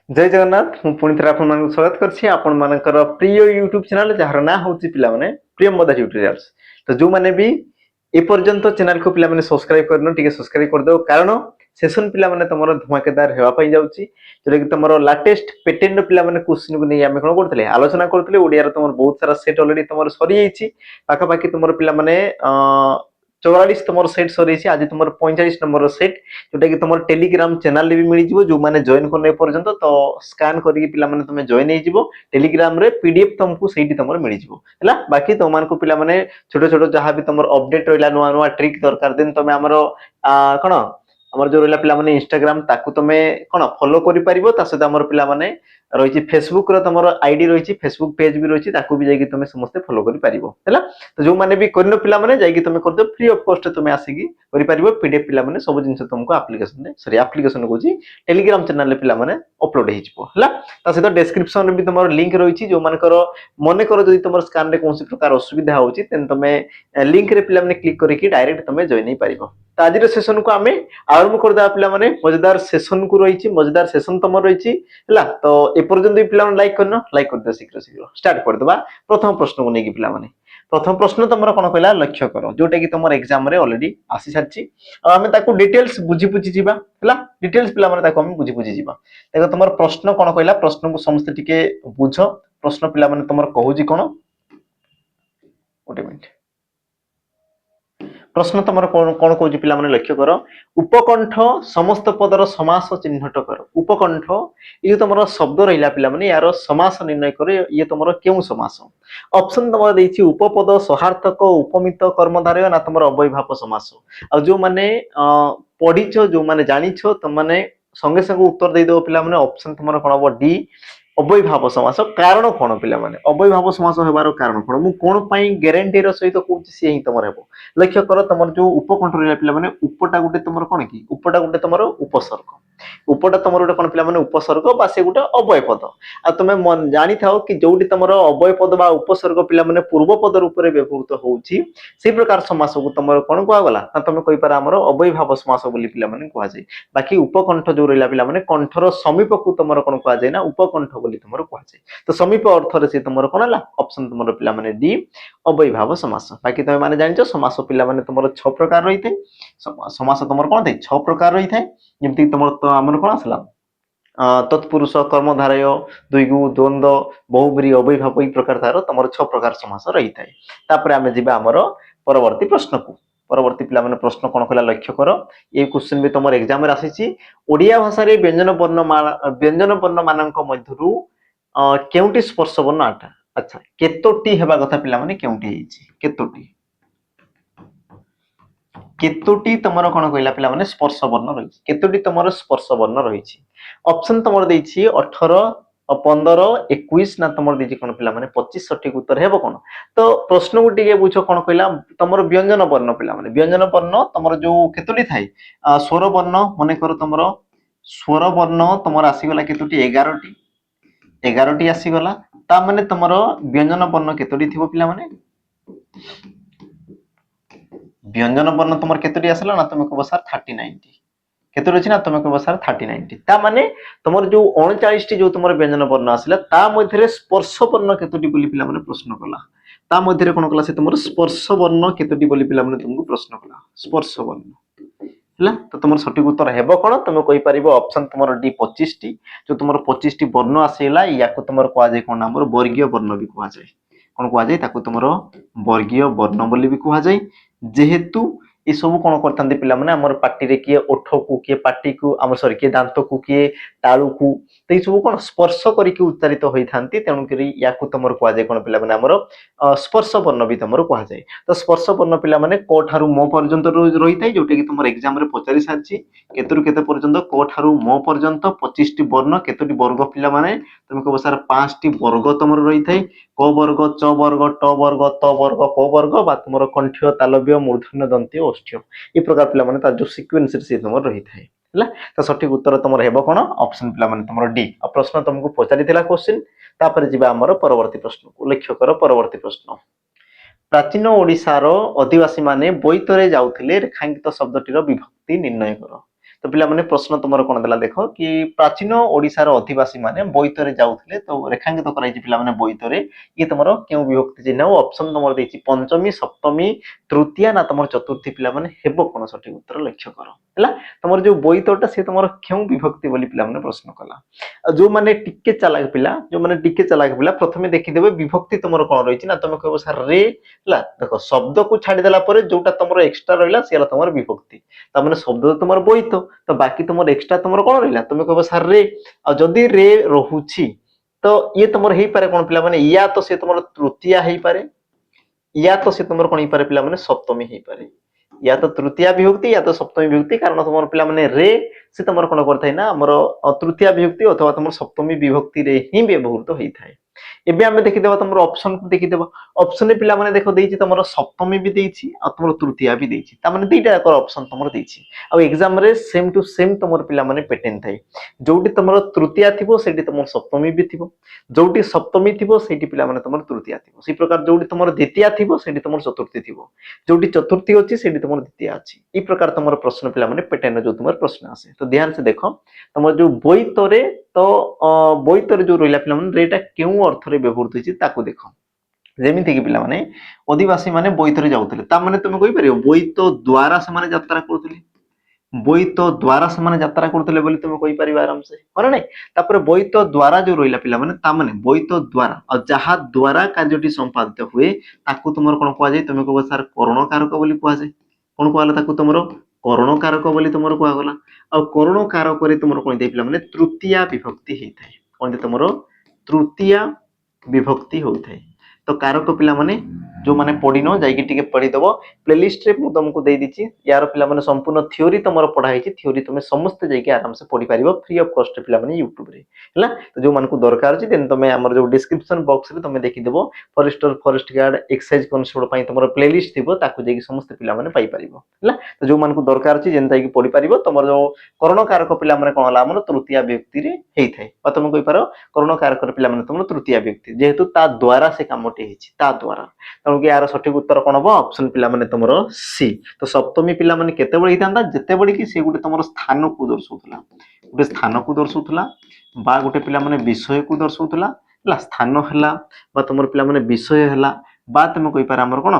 जय जगन्नाथ मु पुणी थे आपण मानक स्वागत करछि आपण मानकर प्रिय यूट्यूब चैनल जहार ना होछि पिला माने प्रियमदा ट्यूटोरियल्स। तो जो माने भी ए पर्यंत चैनल को पिला माने सब्सक्राइब करनो टिके सब्सक्राइब कर दो कारण सेशन पिला माने तमरो धमाकेदार हेवा पई जाउछि जेटा कि तमरो लेटेस्ट पेटेंट पिला माने क्वेश्चन को नै आमे कोन करथले आलोचना करथले ओडिया रे तमरो बहुत सारा सेट ऑलरेडी तमरो सरी जाइछि पाखा पाखी तमरो पिला माने 44 तमरो सेट सरी जाइछि आज तमरो 45 नंबर सेट जोटा कि तुम टेलीग्राम चैनल भी मिल जिवो जो माने जॉइन करने पर्यंत तो स्कैन करके पिला माने तुम जॉइन हे जिवो टेलीग्राम रे पीडीएफ तुमको सेठी तुमर मिल जिवो हला बाकी तुम मान को पिला माने छोटो छोटो जहां भी तुमर अपडेट रहला नुवा नुवा ट्रिक दरकार दिन तुम हमरो कोन हमर जो रहला पिला माने इंस्टाग्राम ताकू तुम कोन फॉलो करि परिबो ता सदा हमर पिला माने रहिछि फेसबुक रो तुमर आईडी रहिछि फेसबुक पेज भी रहिछि ताकू भी जाई तुम समस्त फॉलो करि परिबो हला तो जो माने भी करनो पिला माने जाई तुम कर दो फ्री ऑफ कॉस्ट तुम आसीगी करि परिबो पीडीएफ पिला माने सब जिंस तुमको एप्लीकेशन रे सॉरी एप्लीकेशन को जी टेलीग्राम चैनल रे पिला माने अपलोड हे जिवो हला ता सहित डिस्क्रिप्शन रे भी तुमर लिंक रहिछि जो मानकर मने करो जदि तुमर स्कैन रे कोनसी प्रकार असुविधा होछि तेन तुमे लिंक रे पिला माने क्लिक करके डायरेक्ट तुमे जॉइन हे परिबो। तो आज सेशन को आमे आरंभ कर दा पिला माने मजेदार सेशन को रहिछि मजेदार सेशन तुमर रहिछि हला तो ए पर्यंत भी पिला लाइक करनो लाइक कर दे शीघ्र शीघ्र स्टार्ट कर देबा। प्रथम प्रश्न को नेकी पिला माने प्रथम प्रश्न तुमर कोन कहला लक्ष्य करो जोटा कि तुमर एग्जाम रे ऑलरेडी आसी सारछि आमे ताको डिटेल्स बुझी बुझी जिबा हला डिटेल्स पिला माने ताको हम बुझी बुझी जिबा। देखो तुमर प्रश्न कोन कहला प्रश्न को समस्त टिके बुझो प्रश्न पिला माने तुमर कहूजी कोन ओटे मिनिट प्रश्न तुम कौन कौन पिला माने लक्ष्य कर उपकंठ समस्त पदर समास चिन्हट कर उपकंठ ये तुम शब्द रहा पिला माने यार समास निर्णय कर ये तुम क्यों समास ऑप्शन तुम देछि उपपद सहार्थक उपमित कर्मधारय ना तुम अव्ययभाव समास आ जो माने पढ़ीछ जो माने जानिछ तुम माने संगे संगे उत्तर दे दो पिला माने ऑप्शन तुम कोन हो डी अव्ययभाव समास कारण कोन पिला माने अव्ययभाव समास हेबार कारण कोन मु कोन पई ग्यारंटी रो सहित कहूँ से ही तुम हेबो लक्ष्य कर तुम जो उपकंठ रहा पिला माने उपटा गुटे तुम कोन कि उपटा गुटे तुम उपसर्ग उपटा तुम गोटे कोन पिला माने उपसर्ग बा से गुटे अव्यय पद आ तुमे जानि थाओ कि जोटी तुम अव्यय पद बा उपसर्ग पिला माने पूर्व पद रूप रे व्यवहृत होउची से प्रकार समास को तुम कोन कुआ गला ना तुम कहि पार हमर अव्ययभाव समास बोली पिला माने कुआ जाय बाकी उपकंठ जो रहला पिला माने कंठर समीप को तुम कोन कुआ जाय ना उपकंठ बोली तुम कुआ जाय तो समीप अर्थ रे से तुम कोन हला ऑप्शन तुम पिला माने डी अव्ययभाव समास बाकी तुम माने जानिछो समास पिला माने तुम 6 प्रकार रही थे समास तुम कोन थे 6 प्रकार रही थे जेमति तुम तो हमर कोन आसला तत्पुरुष कर्मधारय द्विगु द्वंद्व बहुब्री अव्ययभाव ई प्रकार थारो तुम 6 प्रकार समास रही थाए तापर आमे जिबा हमर परवर्ती प्रश्न को परवर्ती पिला माने प्रश्न कोन कहला लक्ष्य करो ये क्वेश्चन भी तुम एग्जाम रे आसीची ओडिया भाषा रे व्यंजन वर्ण मानक मध्यरु केउटी स्पर्श वर्ण आटा अच्छा केतोटी हेबा कथा पिला माने केउटी हेची केतोटी तुमर कोन कहला पिला माने स्पर्श वर्ण रही केतोटी तुमर स्पर्श वर्ण रही ऑप्शन तुमर देछि 18 15 21 ना तुमर देछि कोन पिला माने 25 सठिक उत्तर हेबो कोन तो प्रश्न को टिके बुझो कोन कहला तुमर व्यंजन वर्ण पिला माने व्यंजन वर्ण तुमर जो केतोटी थाई स्वर वर्ण माने करो तुमर स्वर वर्ण तुमर आसी गला केतोटी 11 टी आसी गला ता माने तुमर व्यंजन वर्ण केतोटी थिबो पिला माने व्यंजन वर्ण तुम केतोटी आसला ना तुम कहबो सर 39 टी केतोटी अछि ना तुम कहबो सर 39 टी ता माने तुमर जो 39 टी जो तुमर व्यंजन वर्ण आसला ता मध्ये स्पर्श वर्ण केतोटी बोली पिला माने प्रश्न कला ता मध्ये कोन कला से तुमर स्पर्श वर्ण केतोटी बोली पिला माने तुमको प्रश्न कला स्पर्श वर्ण हला तो तुमर सठिक उत्तर हेबो कोन तुम कहि परिबो ऑप्शन तुमर डी 25 टी जो तुमर 25 टी वर्ण आसेला याको तुमर कोआ जाय कोन हमर वर्गीय वर्ण भी कोआ जाय कोन कोआ जाय ताको तुमर वर्गीय वर्ण बोली भी कोआ जाय जेहेतु ये सब कौन करते पिला माने हमर पार्टी रे किए ओठ को किए पार्टी को हमर सॉरी किए दांत को किए तालु को तो ये सब कौन स्पर्श करके उच्चारित होई थांती तेणु करी याकु तमर कोआ जाय कोन पिला माने हमर स्पर्श वर्ण भी तमर कोआ जाय तो स्पर्श वर्ण पिला माने को ठारू म पर्यंत रही थाई जोटे कि तुमर एग्जाम रे पचारि सारछि केतरु केते पर्यंत को ठारू म पर्यंत 25 टी वर्ण केतोटी वर्ग पिला माने तुम कहबो सर 5 टी वर्ग तमर रही थाई क वर्ग च वर्ग ट वर्ग त वर्ग प वर्ग बा तुमर कंठ्य तालव्य मूर्धन्य दंत्य ओष्ठ्य ई प्रकार पिला माने ता जो सीक्वेंस से तुमर रही थाई हला तो सठिक उत्तर तुमर हेबो कोन ऑप्शन पिला माने तुमर डी आ प्रश्न तुमको पचारि थिला क्वेश्चन तापर जिबा हमर परवर्ती प्रश्न को लक्ष्य करो परवर्ती प्रश्न प्राचीन ओडिसा रो आदिवासी माने बोईतरे जाउथिले रेखांकित शब्दटीर विभक्ति निर्णय करो तो पिला माने प्रश्न तुमर कोन देला देखो कि प्राचीन ओडिसा रो अधिवासी माने बोईतरे जाउथले तो रेखांकित कराई पिला माने बोईतरे ये तुमर केउ विभक्ति चिन्ह ऑप्शन तुमर देछि पंचमी सप्तमी तृतीया ना तुमर चतुर्थी पिला माने हेबो कोन सठिक उत्तर लक्ष्य करो हला तुमर जो बोईतोटा से तुमर केउ विभक्ति बोली पिला माने प्रश्न कला जो माने टिके चालाक पिला जो माने टिके चालाक पिला प्रथमे देखि देबे विभक्ति तुमर कोन रहिछि ना तुम कहबो सर रे हला देखो शब्द को छाडी देला परे जोटा तुमर एक्स्ट्रा रहिला सेला तुमर विभक्ति ता माने शब्द तो तुमर बोईतो तो बाकी तुमर एक्स्ट्रा तुमर कोन रहिला तुम कहबो सर रे आ जदी रे रहुछि तो ये तुमर हेई पारे कोन पिला माने या तो से तुमर तृतीया हेई पारे या तो से तुमर कोन हेई पारे पिला माने सप्तमी हेई पारे या तो तृतीया विभक्ति या तो सप्तमी विभक्ति कारण तुमर पिला माने रे से तुमर कोन करथाय ना हमर तृतीया विभक्ति अथवा तुमर सप्तमी विभक्ति रे ही व्यवहृत होई थाय एबे हमें देखि देबा तुमर ऑप्शन को देखि देबा ऑप्शन ने पिला माने देखो देछि तुमर सप्तमी भी देछि आ तुमर तृतीया भी देछि ता माने दुईटा कर ऑप्शन तुमर देछि आ एग्जाम रे सेम टू सेम तुमर पिला माने पैटर्न थाय जोटी तुमर तृतीया थिबो सेठी तुमर सप्तमी भी थिबो जोटी सप्तमी थिबो सेठी पिला माने तुमर तृतीया थिबो सी प्रकार जोटी तुमर द्वितीया थिबो सेठी तुमर चतुर्थी थिबो जोटी चतुर्थी अछि सेठी तुमर द्वितीया अछि ई प्रकार तुमर प्रश्न पिला माने पैटर्न जो तुमर प्रश्न आसे तो ध्यान से देखो तुमर जो बोईतरे तो बोईतरे जो रहिला पिला माने रेटा केउ अर्थ रे व्यवहृत होछि ताको देखो जेमिति कि पिला माने आदिवासी माने बोईतरे जाउतले ता माने तुम कहि परियो बोईत द्वारा से माने यात्रा करथले बोईत द्वारा से माने यात्रा करथले बोली तुम कहि परिबा आराम से होना नै तापर बोईत द्वारा जो रहिला पिला माने ता माने बोईत द्वारा और जहा द्वारा कार्यटी संपादित हुए ताको तुमर कोन कोआ जाय तुम कहबो सर करणकारक बोली कोआ जाय कोन कोआला ताको तुमर करणकारक बोली तुमर कोआ गला और करणकारक रे तुमर कोन दे पिला माने तृतीया विभक्ति हेइ थाय कोन दे तुमर तृतीया विभक्ति होथाय तो कारक पिला माने जो माने पढिनो जाईकी टिके पढि दबो प्लेलिस्ट रे मु तुमको दे दिछि यार पिला माने संपूर्ण थ्योरी तुमर पढा हिछि थ्योरी तुमे समस्त जाईकी आराम से पढि परिबो फ्री ऑफ कॉस्ट पिला माने YouTube रे हला तो जो मानको दरकार छि देन तुमे हमर जो डिस्क्रिप्शन बॉक्स रे तुमे देखि देबो forester forest guard exercise concept पई तुमर प्लेलिस्ट थिबो ताकू जाईकी समस्त पिला माने पाई परिबो हला तो जो मानको दरकार छि जेन जाईकी पढि परिबो तुमर जो करण कारक पिला माने कोन हला हमर तृतीया व्यक्ति रे हेइ थाय बा तुम कहि पारो करण कारक पिला माने तुमर तृतीया व्यक्ति जेहेतु ता द्वारा से कामटी हिछि ता द्वारा तणु कि यार सठिक उत्तर कोन हो ऑप्शन पिला माने तुमरो सी तो सप्तमी पिला माने केते बळी थांदा जते बळी कि से गुटे तुमरो स्थान को दर्शाउतला गुटे स्थान को दर्शाउतला बा गुटे पिला माने विषय को दर्शाउतला हला स्थान हला बा तुमर पिला माने विषय हला बा तुम कहि पारा हमर कोन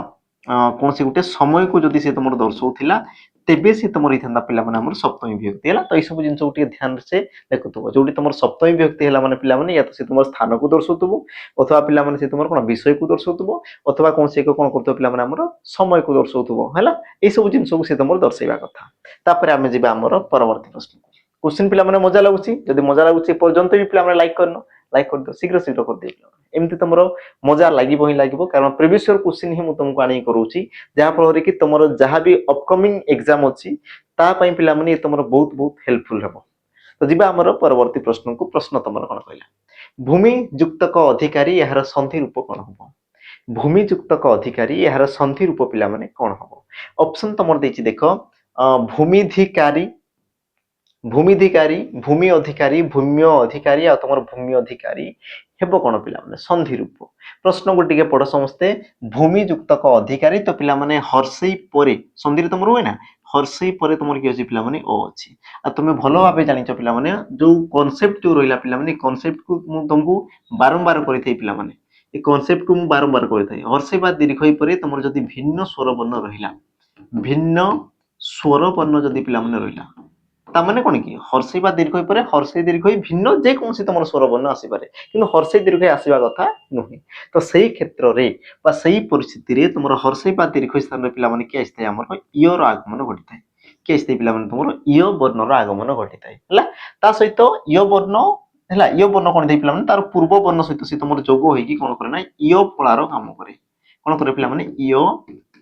कोन से गुटे समय को जदी से तुमरो दर्शाउतला तेबे से तुमर इथंदा पिला माने हमर सप्तमी विभक्ति हला तो ई सब जिंस उठी ध्यान से देखुतबो जोटी तुमर सप्तमी विभक्ति हला माने पिला माने या तो से तुमर स्थान को दर्शाउतबो अथवा पिला माने से तुमर कोन विषय को दर्शाउतबो अथवा कोन से कोन करतो पिला माने हमर समय को दर्शाउतबो हला ई सब जिंस को से तुमर दर्शाइबा कथा तापरे आमे जिबा हमर परवर्ती प्रश्न क्वेश्चन पिला माने मजा लागुची जदी मजा लागुची पर्यंत भी पिला माने लाइक करनो लाइक कर दो शीघ्र शीघ्र कर दे एमती तुमर मजा लागिबो ही लागिबो कारण प्रीवियस ईयर क्वेश्चन ही मु तुमको आनी करूची जहा फल रे कि तुमर जहा भी अपकमिंग एग्जाम अछि ता पई पिला माने तुमर बहुत बहुत हेल्पफुल हबो तो जिबा हमर परवर्ती प्रश्न को प्रश्न तुमर कोन कहला भूमि युक्तक अधिकारी यार संधि रूप कोन हबो भूमि युक्तक अधिकारी यार संधि रूप पिला माने कोन हबो ऑप्शन तुमर देछि देखो भूमिधिकारी भूमिधिकारी भूमि अधिकारी भूम्य अधिकारी आ तुमर भूमि अधिकारी हेबो कोन पिला माने संधि रूप प्रश्न को टिके पढ समस्ते भूमि युक्तक अधिकारी तो पिला माने हर्षई परे संधि रे तुमर होय ना हर्षई परे तुमर कि अछि पिला माने ओ अछि आ तुमे भलो भाबे जानिछ पिला माने जो कांसेप्ट जो रहिला पिला माने कांसेप्ट को मु तुमको बारंबार करि थई पिला माने ए कांसेप्ट को मु बारंबार करि थई हर्षई बा दीर्घई परे तुमर जदी भिन्न स्वर वर्ण रहिला भिन्न स्वर वर्ण जदी पिला माने रहिला ता माने कोन की हर्षई बा दीर्घई परे हर्षई दीर्घई भिन्न जे कोनसी तुमर स्वर वर्ण आसी पारे किंतु हर्षई दीर्घई आसीबा कथा नहुई तो सही क्षेत्र रे बा सही परिस्थिति रे तुमर हर्षई बा दीर्घई स्थान रे पिला माने के आस्ते हमर इयो रो आगमन घटिताय के आस्ते पिला माने तुमर इयो वर्ण रो आगमन घटिताय हला ता सहित इयो वर्ण हला इयो वर्ण कोन दे पिला माने तार पूर्व वर्ण सहित से तुमर जोग होई कि कोन करे ना इयो फळारो काम करे कोन करे पिला माने इयो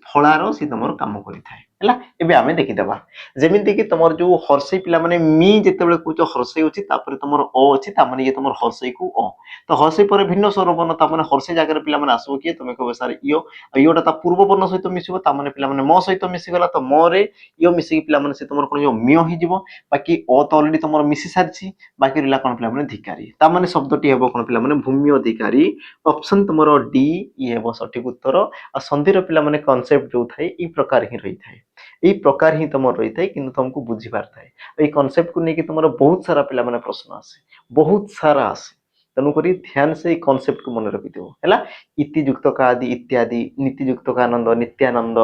फळारो से तुमर काम करिथाय हला एबे आमे देखि देबा जेमिति कि तुमर जो हर्षई पिला माने मी जेते बेले कुछ हर्षई होची तापर तुमर ओ अछि ता माने ये तुमर हर्षई को ओ तो हर्षई पर भिन्न स्वर वर्ण ता माने हर्षई जागा रे पिला माने आसो कि तुमे कहबो सर इयो इयोटा ता पूर्व वर्ण सहित मिसिबो ता माने पिला माने म सहित मिसि गला तो म रे इयो मिसि पिला माने से तुमर कोन जो मियो हि जिवो बाकी ओ तो ऑलरेडी तुमर मिसि सारछि बाकी रिला कोन पिला माने धिकारी ता माने शब्दटी हेबो कोन पिला माने भूमि अधिकारी ऑप्शन तुमर डी ये हेबो सठिक उत्तर आ संधि रो पिला माने कांसेप्ट जो थाए ई प्रकार ही रही थाए এই প্রকার ହିଁ ତମର ରହିଥାଏ କିନ୍ତୁ ତମକୁ ବୁଝିବାର ଥାଏ ଏଇ କନସେପ୍ଟକୁ ନେଇକି ତମର ବହୁତ ସାରା ପିଲାମାନେ ପ୍ରଶ୍ନ ଆସେ ବହୁତ ସାରା ଆସେ ତେଣୁକରି ଧ୍ୟାନ ସେ ଏଇ କନସେପ୍ଟକୁ ମନେ ରଖିଥିବ ହେଲା ଇତି ଯୁକ୍ତ କା ଆଦି ଇତ୍ୟାଦି ନୀତି ଯୁକ୍ତ କା ଆନନ୍ଦ ନିତ୍ୟାନନ୍ଦ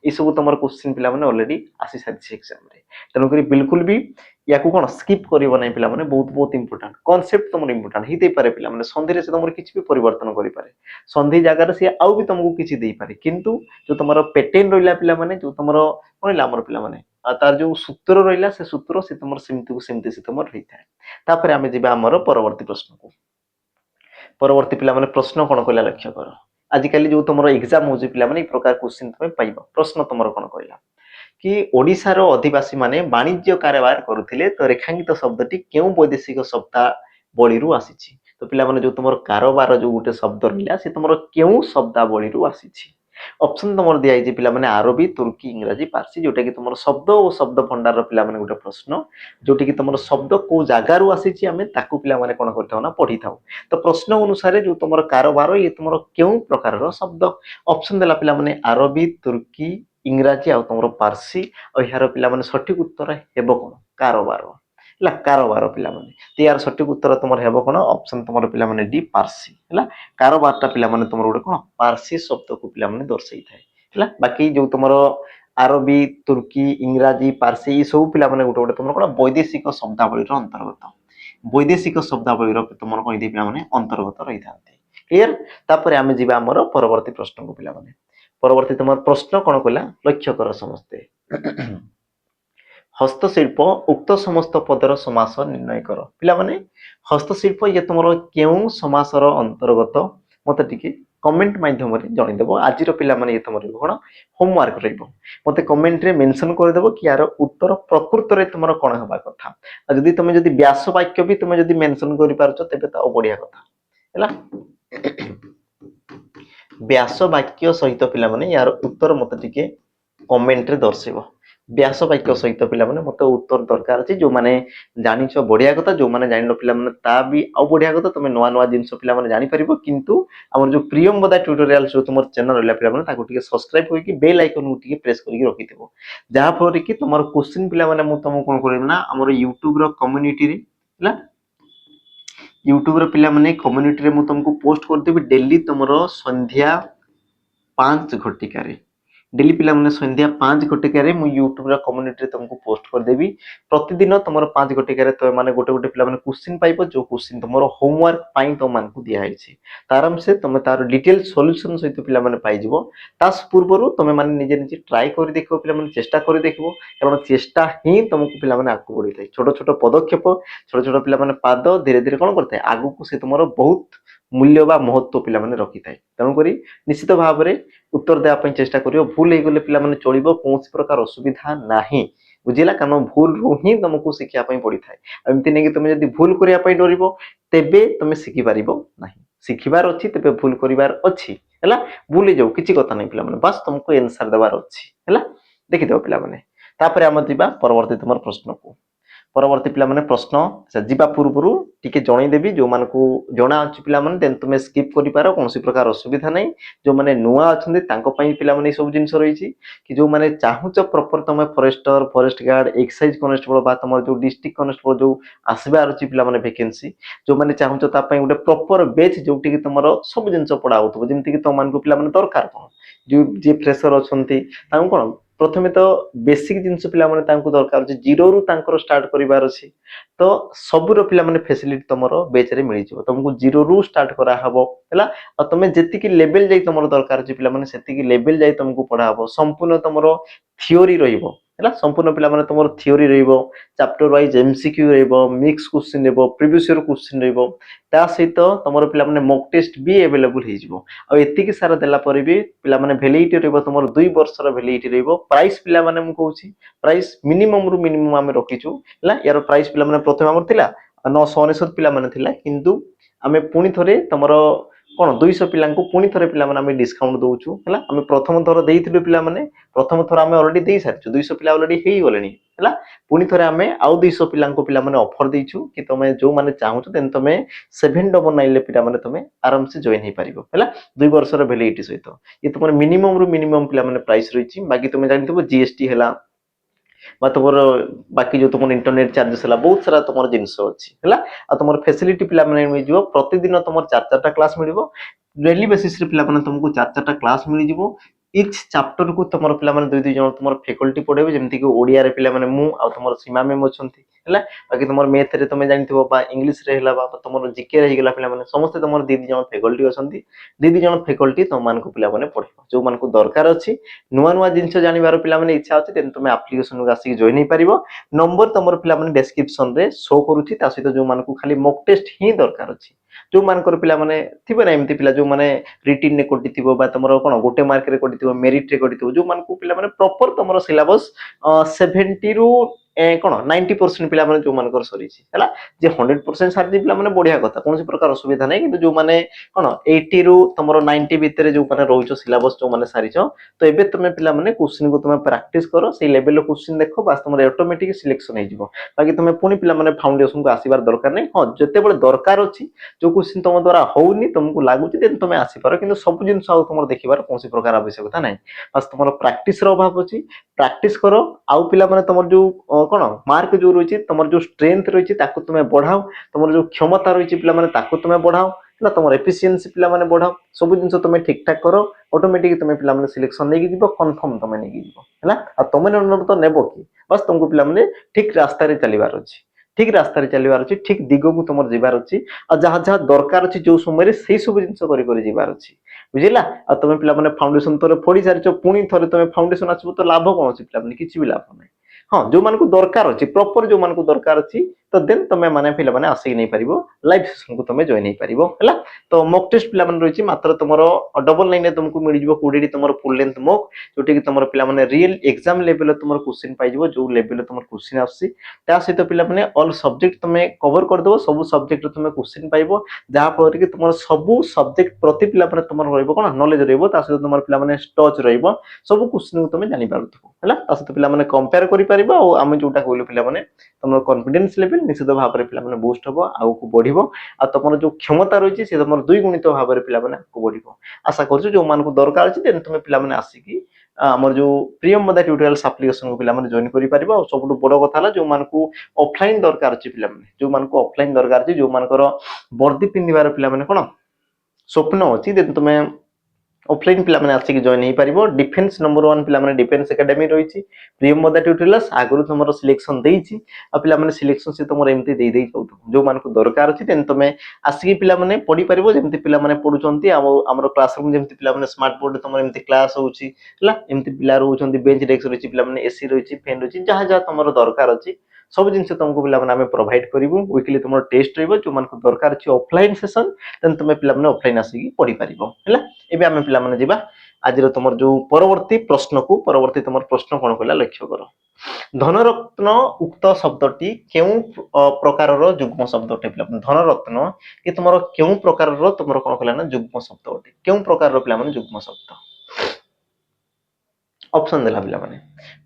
ଏସବୁ ତମର କ୍ୱେଶ୍ଚିନ୍ ପିଲାମାନେ ଅଲରେଡି ଆସି ସାରିଛି ଏକ୍ସାମରେ ତେଣୁକରି ବିଲକୁଲ ବି ୟାକୁ କ'ଣ ସ୍କିପ୍ କରିବ ନାହିଁ ପିଲାମାନେ ବହୁତ ବହୁତ ଇମ୍ପୋର୍ଟାଣ୍ଟ କନସେପ୍ଟ ତମର ଇମ୍ପୋର୍ଟାଣ୍ଟ ହେଇଥାଇପାରେ ପିଲାମାନେ ସନ୍ଧିରେ ସେ ତମର କିଛି ବି ପରିବର୍ତ୍ତନ କରିପାରେ ସନ୍ଧି ଜାଗାରେ ସେ ଆଉ ବି ତମକୁ କିଛି ଦେଇପାରେ କିନ୍ତୁ ଯୋଉ ତମର ପେଟର୍ନ ରହିଲା ପିଲାମାନେ ଯୋଉ ତମର କ'ଣ ରହିଲା ଆମର ପିଲାମାନେ ତାର ଯୋଉ ସୂତ୍ର ରହିଲା ସେ ସୂତ୍ର ସେ ତମର ସେମିତିକୁ ସେମିତି ସେ ତମର ରହିଥାଏ ତାପରେ ଆମେ ଯିବା ଆମର ପରବର୍ତ୍ତୀ ପ୍ରଶ୍ନକୁ ପରବର୍ତ୍ତୀ ପିଲାମାନେ ପ୍ରଶ୍ନ କ'ଣ କହିଲା ଲକ୍ଷ୍ୟ କର ଆଜିକାଲି ଯୋଉ ତମର ଏକ୍ସାମ ହଉଛି ପିଲାମାନେ ଏଇ ପ୍ରକାର କ୍ୱେଶ୍ଚିନ୍ ତମେ ପାଇବ ପ୍ରଶ୍ନ ତମର କ'ଣ କହିଲା कि ओडिशार अधिवासी माने वाणिज्य कारोबार करुथिले तो रेखांकित शब्दटी केउ वैदेशिक शब्दावली आसीछि तो पिला माने जो तुमर कारोबार जो गुटे शब्द रहिला से तुमर केउ शब्दावली आसीछि ऑप्शन तुमर दिया हिजे पिला माने अरबी तुर्की इंग्रजी पारसी जोटा कि तुमर शब्द और शब्द भंडार पिला माने गुटे प्रश्न जोटी कि तुमर शब्द को जागारु आसीछि हमें ताकू पिला माने कोन करथाउ ना पढी थाउ तो प्रश्न अनुसार जो तुमर कारोबार ये तुमर केउ प्रकार शब्द ऑप्शन देला पिला माने अरबी तुर्की इंग्राजी आउ तुम पार्सी और यार पे सठिक उत्तर हेब कौन कारोबार है कारोबार पे तो यार सठिक उत्तर तुम हेब कौन ऑप्शन तुम पे डी पार्सी है कारोबार पे तुम गोटे कौन पार्सी शब्द को पे दर्शाई थाए बाकी जो तुम अरबी तुर्की इंग्राजी पार्सी ये सब पे गोटे गोटे तुम कौन वैदेशिक शब्दावली अंतर्गत वैदेशिक शब्दावली तुम कौन पे अंतर्गत रही था क्लियर तापर आम जी आम परवर्ती प्रश्न को पे परवर्ती तुम प्रश्न कौन कहला लक्ष्य कर समस्ते हस्तशिल्प उक्त समस्त पदर समास निर्णय कर पिला माने हस्तशिल्प ये तुम क्यों समासर अंतर्गत मत टिके कमेंट माध्यम जनईदेव आज पिला माने ये तुम कौन होमवर्क रते कमेंट रे मेंशन करदेव कि यार उत्तर प्रकृत में तुम कौन हवा कथा जदि तुम जदि व्यास वाक्य भी तुम जदि मेंशन कर पारछ तेबे तो बढ़िया कथा है व्यास वाक्य सहित पिला माने यार उत्तर मत टिके कमेंट रे दर्शेब व्यास वाक्य सहित पिला माने मत उत्तर दरकार अछि जो माने जानिछ बढ़िया कथा जो माने जानिनो पिला माने ता भी आ बढ़िया कथा तुम नवा नवा जिंस पिला माने जानि परिबो किंतु हमर जो प्रियमवदा ट्यूटोरियल जो तुमर चैनल रहला पिला माने ताको टिके सब्सक्राइब होई कि बेल आइकन को टिके प्रेस करिक रखिथिबो जहा फर कि तुमर क्वेश्चन पिला माने मु तुमको कोन करबो ना हमर YouTube रो कम्युनिटी रे हला यूट्यूब पिला माने कम्युनिटी रे मु तुमको पोस्ट कर देबी डेली तुमरो संध्या 5 घटिका रे डेली पिला माने संध्या 5 घटिका रे मु यूट्यूब रे कम्युनिटी रे तुमको पोस्ट कर देबी प्रतिदिन तुमरो 5 घटिका रे तो माने गोटे गोटे पिला माने क्वेश्चन पाइबो जो क्वेश्चन तुमरो होमवर्क पाई तो मान को दिया है आराम से तुम तार डिटेल सॉल्यूशन सहित पिला माने पाई जिवो तास पूर्वरु तुम माने निजे निजे ट्राई कर देखो पिला माने चेष्टा कर देखो कारण चेष्टा ही तुमको पिला माने आगु बढ़ी थाए छोट छोट पदक्षेप छोट छोट पिला माने पाद धीरे धीरे कोन करते आगु को से तुमरो बहुत मूल्य बा महत्व पिला माने रखी थाए तेणु करी निश्चित भाव में उत्तर देवा चेष्टा करियो भूल हो गले पिला माने चलिबो कोनसी प्रकार असुविधा नाही बुझिला कारण भूल रु ही तुमको शिखिया पई पड़ी थाए एमति नै कि तुम जदी भूल करिया पई डरिबो तेबे तुम शिखि पारिबो नाही शिखिबार अछि तेबे भूल करिवार अछि हैला भूल जाऊ किछि कथा नै पिला माने बस तुमको आंसर देवार अछि हैला देखि दो पिला माने तापर हम दिबा परवर्ती तुमर प्रश्न को परवर्ती पिला माने प्रश्न जीवा पूर्व टिके जणई देबी जो मानकू जणा अछि पिला माने देन तुमे स्किप करि पारो कोनसी प्रकार असुविधा नै जो माने नुआ अछंदी तांको पई पिला माने सब जिंस रहिछि कि जो माने चाहुच प्रॉपर तुमे forester forest guard excise constable बा तुमर जो डिस्ट्रिक्ट कांस्टेबल जो आसीबार अछि पिला माने वैकेंसी जो माने चाहुच ता पई उडे प्रॉपर बैच जोटी कि तुमर सब जिंस पढा होतबो जेमति कि तुम मानकू पिला माने दरकार कोन जो जे फ्रेशर अछंती तांको कोन प्रथमे तो बेसिक जिंस पिला माने तांको दरकार अछि जीरो रु तांकर स्टार्ट करिवार अछि तो सबुर पिला माने फैसिलिटी तमरो बेच रे मिलि जिवो तुमको जीरो रु स्टार्ट करा हबो हैला आ तमे जेति कि लेवल जाई तमरो दरकार अछि पिला माने सेति कि लेवल जाई तुमको पढा हबो संपूर्ण तमरो थ्योरी रहिबो हैला संपूर्ण पिला माने तमरो थ्योरी रहिबो चैप्टर वाइज एमसीक्यू रहिबो मिक्स क्वेश्चन रहिबो प्रीवियस ईयर क्वेश्चन रहिबो ता सहित तमरो पिला माने मॉक टेस्ट भी अवेलेबल हे जिवो आ एति कि सारा देला पर भी पिला माने वैलिडिटी रहिबो तमरो 2 वर्ष रो वैलिडिटी रहिबो प्राइस पिला माने मु कहूची प्राइस मिनिमम रु मिनिमम आमे रखिछु हैला यार प्राइस पिला माने प्रथम हमर थिला 999 पिला माने थिला किंतु आमे पुनी थरे तमरो कौन 200 पिला पुणी थे पे डिस्काउंट दौचु है आम प्रथम थर देइथिलु पिला माने प्रथम थर आम अलरेडी दे सारी 200 पिला अलरेडी हो गले है पुणी थे आम आउ 200 पिला पे ऑफर देचु कि तुम जो मैंने चाहूँ देन तुम 799 पिला माने तुम आराम से जॉइन हो पार है 2 वर्षर भैलिडिटी सहित ये तुम मिनिमम रु मिनिमम पिला प्राइस रही बाकी तुम जानते जीएसटी है तुम बाकी जो तुम इंटरनेट चार्जेस है बहुत सारा तुम जिनस अच्छी है तुम फैसिलिटी पिला मिल प्रतिदिन तुम 4 क्लास मिल डेली बेसिस तुमको 4 क्लास मिल इच चैप्टर को तुम पे दुई दुई जन तुम फैकल्टी पढ़े जमीक ओडिया पे मु तुम सीमा मैम अच्छा है बाकी तुम मैथ रे तुम जानते इंग्लीश रे तुम जीके रहीगला पे समस्ते तुम दी जन फैकल्टी अच्छा दी जन फैकल्टी तुम पे पढ़े जो मान दरकार अच्छी नुआ नुआ जिन जानवर पे इच्छा अच्छे तुम आप्लिकेसन को आसिक जॉइन हो पार नंबर तुम पे डेस्क्रिप्शन रे शो करुच्ची सहित जो मान खाली मॉक टेस्ट ही दरकार अच्छी जो मानकर पिला माने थिबे ना एमती पिला जो माने रिटिन ने कोटिथिबो बा तमरो कोन गोटे मार्क रे कोटिथिबो मेरिट रे कोटिथिबो जो मानकु पिला माने प्रॉपर तमरो सिलेबस 70 रु कोन 90% पिला माने जो मानकर सरीची हला जे 100% सारदी पिला माने बढ़िया कथा कोनसी प्रकार असुविधा नै किंतु जो माने कोन 80 रु तमरो 90 भितरे जो माने रहुचो सिलेबस जो माने सारीचो तो एबे तमे पिला माने क्वेश्चन को तमे प्रैक्टिस करो से लेवल रो क्वेश्चन देखो बस तमरो ऑटोमेटिक सिलेक्शन हो जिवो बाकी तमे पुनी पिला माने फाउंडेशन को आसीबार दरकार नै हां जते बळे दरकार अछि जो क्वेश्चन तुम द्वारा होनी तुमको लगुच देन तुम आसीपार कि सब जिन तुम देखार कौन प्रकार आवश्यकता ना बस तुम प्राक्टिस अभाव अच्छी प्राक्टिस कर आउ पिला माने तुम जो कौन मार्क जो रही तुम जो स्ट्रेंथ रही तुम बढ़ाओ तुम जो क्षमता रही पे तुम बढ़ाओ ना तुम एफिशिएंसी पिला माने बढ़ाओ सब जिन तुम ठीक ठाक कर ऑटोमेटिक तुम पिला माने सिलेक्शन नहीं जीव कन्फर्म तुम नहीं जीव है तुम नंबर तो नेब कि बस तुमको पिला माने ठीक रास्ता चलबार अच्छी ठीक रास्ता चलबार अच्छी ठीक दिग को तुम जीवार अच्छी जहाँ जहाँ दरकार अच्छी जो समय से सब जिन जीवार अच्छी बुझेगा आ तुम पे फाउंडेशन थोड़े फोड़ी सारी पुणी थे तुम फाउंडेशन आसो तो लाभ कौन अच्छी पे किसी भी लाभ ना हाँ जो मान दरकार अच्छी प्रॉपर जो मान दरकार अच्छी तो देन तुम मैंने पे आसिक नहीं पार लाइव सेशन को तुम जॉइन हो पार तो मॉक टेस्ट पे रही मात्र तुम डबल 9 तुमको मिल जाए 20 तुम फुल लेंथ मॉक जोटि कि तुम पे रियल एग्जाम लेवल तुम क्वेश्चन पाई जो लेवल तुम क्वेश्चन आसी सहित पे ऑल सब्जेक्ट तुम कवर करदेव सब सब्जेक्ट तुम क्वेश्चन पाइब जहाँफल कि तुम सब सब्जेक्ट प्रति पे तुम रहा नॉलेज रहित तुम पे टच सब क्वेश्चन को तुम जापर है सहित पे कंपेयर कर आम जोटा कहलु पे तुम कॉन्फिडेंस लेवल निश्चित भाव में पे बूस्ट हम आगे बढ़ आ तुम जो क्षमता रही है तुम 2 गुणित भाव में पे आगे बढ़ आशा कर जो मान दरकार अच्छे तुम पे आसिकी आमर जो प्रियम्बदा ट्यूटोरियल्स एप्लिकेशन को पे जॉइन कर पार सब बड़ कथा जो मान ऑफलाइन दरकार अच्छे पे जो मान ऑफलाइन दरकार अच्छे जो मानकर वर्दी पिंधार पे कौन स्वप्न अच्छी तुम ऑफलाइन पे आसिक जॉइन हो पार डिफेन्स नंबर 1 पे डिफेन्स एकेडमी रही प्रियम्बदा ट्यूटोरियल्स आगु तुम सिलेक्शन देती पे सिलेक्शन से तुम एमती दे जाऊ जो मान दरकार अच्छे तुम आसिक पे पढ़ी पार जमी पे पढ़ुं आम क्लासरूम जमी पे स्मार्ट बोर्ड तुम एमती क्लास होमती पिला रोच बेंच डेस्क रही पे एसी रही फैन रही जहाँ जहाँ तुम दरकार अच्छी सब जिन तुमको पे प्रोवाइड करूँ वीकली तुम टेस्ट रही जो मान दरकार अच्छी ऑफलाइन सेशन देन तुम पे ऑफलाइन आसिक पढ़ी पार है एबे आमे पिला माने जिबा आज तुम जो परवर्ती प्रश्न को परवर्ती तुम प्रश्न कौन कहला लक्ष्य कर धनरत्न उक्त शब्दटी केउ प्रकार युग्म शब्द अटे धनरत्न कि तुम केउ प्रकार तुम कौन कहला ना युग्म शब्द अटे केउ प्रकार पिला माने युग्म शब्द ऑप्शन देला पिला माने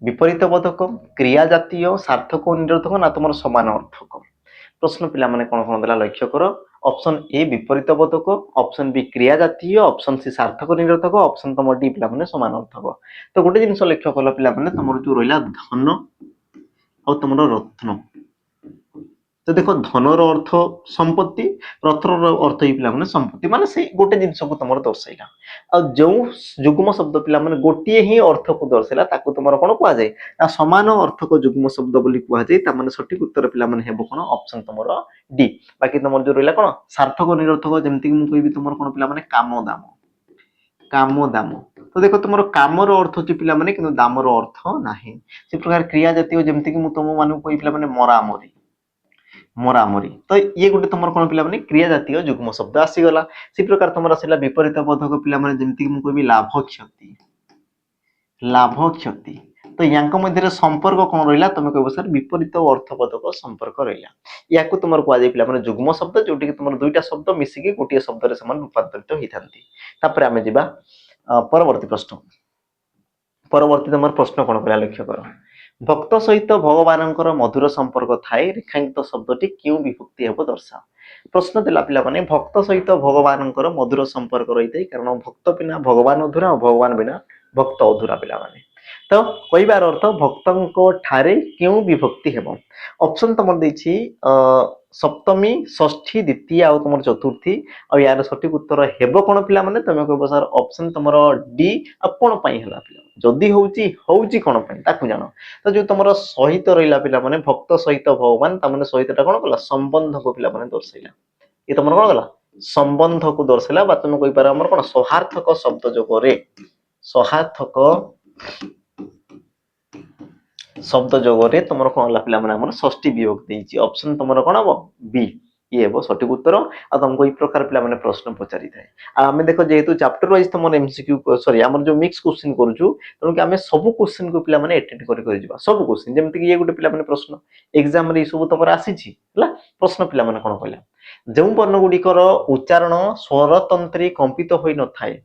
विपरीत बोधक क्रिया जातीय सार्थक और निरर्थक ना तुम समान अर्थक प्रश्न पिला माने कौन कौन देला लक्ष्य कर ऑप्शन ए विपरीत बोधक ऑप्शन बी क्रिया जातीय ऑप्शन सी सार्थक निरर्थक ऑप्शन तुम डी पिला माने समान अर्थक तो गोटे जिनस लक्ष्य कल पिला माने तुम जो रहा धन और तुम रत्न तो देख धनर अर्थ संपत्ति रत्नर अर्थ ही पे संपत्ति माने से गोटे जिनस को तुम दर्शाइला आ जो युग्म शब्द पे गोटे ही अर्थ को दर्शाइला तुम कौन कहुए समान अर्थक युग्म शब्द बोली कहुए सठिक उत्तर पे कौन ऑप्शन तुम डी बाकी तुम जो रहा कौन सार्थक निरर्थक जमीक मुझे तुम कौन पे काम दाम काम दाम तो देख तुम कामर अर्थ अच्छी पे कि दामर अर्थ ना से प्रकार क्रिया जातीय जमीक तुम मान कही पे मरामरी मरामरी तो ये गोटे तुम कौन पे क्रिया जातीय युग्म शब्द आसीगला से प्रकार तुम आसला विपरीत बोधक पे जमीक मुझे लाभ क्षति तो यांक मध्य संपर्क कौन रहा तुम कह सर विपरीत और अर्थबोधक संपर्क रहा या तुम कहुए पे मैंने जुग्म शब्द जोटि तुम दुईटा शब्द मिसिकी गोटे शब्द रूपांतरित होता है आम जा परवर्ती प्रश्न परवर्ती तुम प्रश्न कौन कह लक्ष्य कर भक्त सहित भगवान मधुर संपर्क थाए रेखांकित शब्दटी क्यों विभक्ति हे दर्शा प्रश्न देला पिला माने भक्त सहित भगवान मधुर संपर्क रही है कारण भक्त बिना भगवान अधूरा और भगवान बिना भक्त अधूरा पिला माने तो कहबार अर्थ भक्त ठारे क्यों विभक्ति हेब ऑप्शन तुम देछि सप्तमी षष्ठी द्वितीय आ तुम चतुर्थी और यार सठिक उत्तर हेब कौन पिला माने तुम कह सर ऑप्शन तुम डी कौन पिला जदि होउची कौन ताकू जान तो जो तुम सहित रहा पिला माने भक्त सहित भगवान ताने सहित कौन कला संबंध को पिला माने दर्शाइला ये तुम कौन कला संबंध को दर्शाइला बा तुम कही पार हमर कौन सौहार्थक शब्द जोगरे सौहार्थक शब्द जोगरे तुम कौन पे मैंने षष्ठी विभक्ति ऑप्शन तुम कौन हम बी ये हे सठिक उत्तर आ तुमको प्रकार पे मैंने प्रश्न पचारि थाए आम देख जेहेतु चैप्टर वाइज तुम एमसीक्यू सॉरी आम जो मिक्स क्वेश्चन करूँ तेणुक आम सब क्वेश्चन को पे एटेंड कर सब क्वेश्चन जमीक ये गोटे पे प्रश्न एग्जाम ये सब तुम आसी प्रश्न पे कौन कहला जो वर्ण गुड़िकर उच्चारण स्वरतंत्री कंपित हो न थाए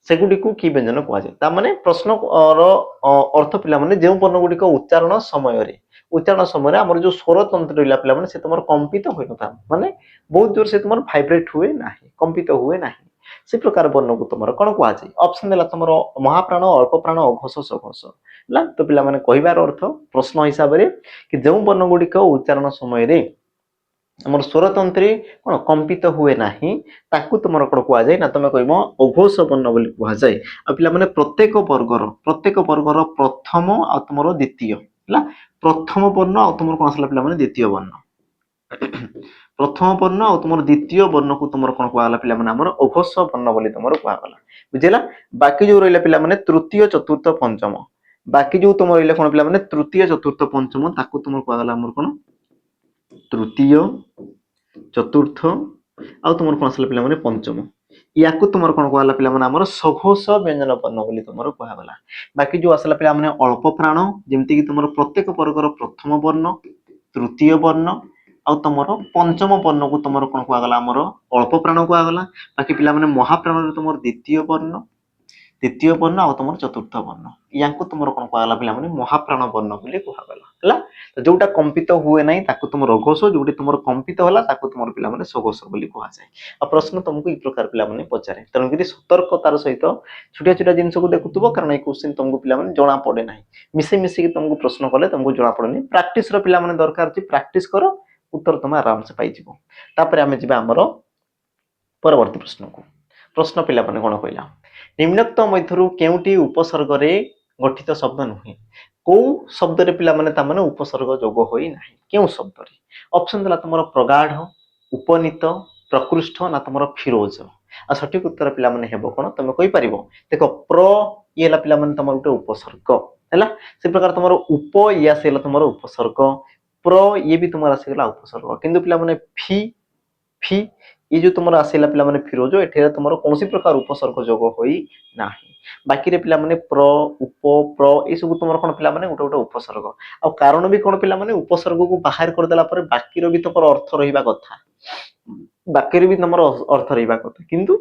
सेगुडी को कि व्यंजन कहुए माने प्रश्न अर्थ पिला माने जो वर्ण गुड़िक उच्चारण समय आमर जो स्वर तंत्र रहा पिला माने से तुम कंपित हो न था माने बहुत जोर से तुम भाइब्रेट हुए ना कंपित हुए ना से प्रकार वर्ण को तुम कौन कहुए ऑप्शन देला तुम महाप्राण अल्प प्राण अघोष सघोष है तो पिला माने कहबार अर्थ प्रश्न हिसाब से कि जो वर्ण गुड़िक उच्चारण समय आम स्वरतंत्री कौन कंपित हुए ना तुम कौन कहुए ना तुम कह अघोष वर्ण बोली कहुए आ पे प्रत्येक वर्गर प्रथम आ तुम द्वितीय है प्रथम वर्ण आ तुम कौन आसला पे द्वितीय वर्ण प्रथम वर्ण आ तुम द्वितीय वर्ण को तुम कौन कहला पे अघोष वर्ण बोली तुम कहला बुझेगा बाकी जो रहा पे तृतीय चतुर्थ पंचम बाकी जो तुम रहा कौन पे तृतीय चतुर्थ पंचम ताकू तुम कहला कौन तृतीय चतुर्थ आ तुम कौन आसला पे पंचम या तुम कौन कहला पे सघोष व्यंजन वर्ण बोली तुम कहला बाकी जो आसला पे अल्प प्राण जमती तुम प्रत्येक वर्गर प्रथम वर्ण तृतीय वर्ण आ तुम पंचम वर्ण को तुम कौन कहला अल्प प्राण कहला बाकी पे महाप्राण तुम द्वितीय वर्ण आ तुम चतुर्थ वर्ण या तुम कौन कहला पे महाप्राण वर्ण बोली कहला जोटा कंपित हुए ना तुम अघोष जो तुम कंपित है तुम पे सघोष बोली कहुए आ प्रश्न तुमको ये प्रकार पे पचारे तेणुक सतर्कतार सहित छोटिया छोटिया जिन को देखुव कारण ये क्वेश्चन तुमको पे जना पड़े ना मिसे मिसिक तुमको प्रश्न कले तुमको जना पड़े प्राक्टिस पे दरकार प्राक्टिस कर उत्तर तुम आराम से पाई आम जामर परवर्ती प्रश्न को प्रश्न पे कौन कहला निम्नोक्त मध्य केउटी उपसर्ग गठित शब्द नुहे कौ शब्द पे उपसर्ग जोग होना क्यों शब्द ऑप्शन देला तुम प्रगाढ़ उपनीत प्रकृष्ट ना तुम फिरोज आ सठिक उत्तर पे कौन तुम कहीपर देख प्र ये पे तुम गोटे उपसर्ग है से प्रकार तुम उप ये आसगला तुम उपसर्ग प्र ये भी तुम आसगला उपसर्ग किंतु पे फी फी ये जो तुम आसला पे फिरोज एठे तुम कौन प्रकार उपसर्ग जोग होना बाकी रे पे प्र उप प्र ये सब तुम कौन पे गोटे गोटे उपसर्ग आ कारण भी कौन पे उपसर्ग को बाहर करदेला बाकी भी तुम अर्थ रहा कथा बाकी भी तुम अर्थ रहा कथा किंतु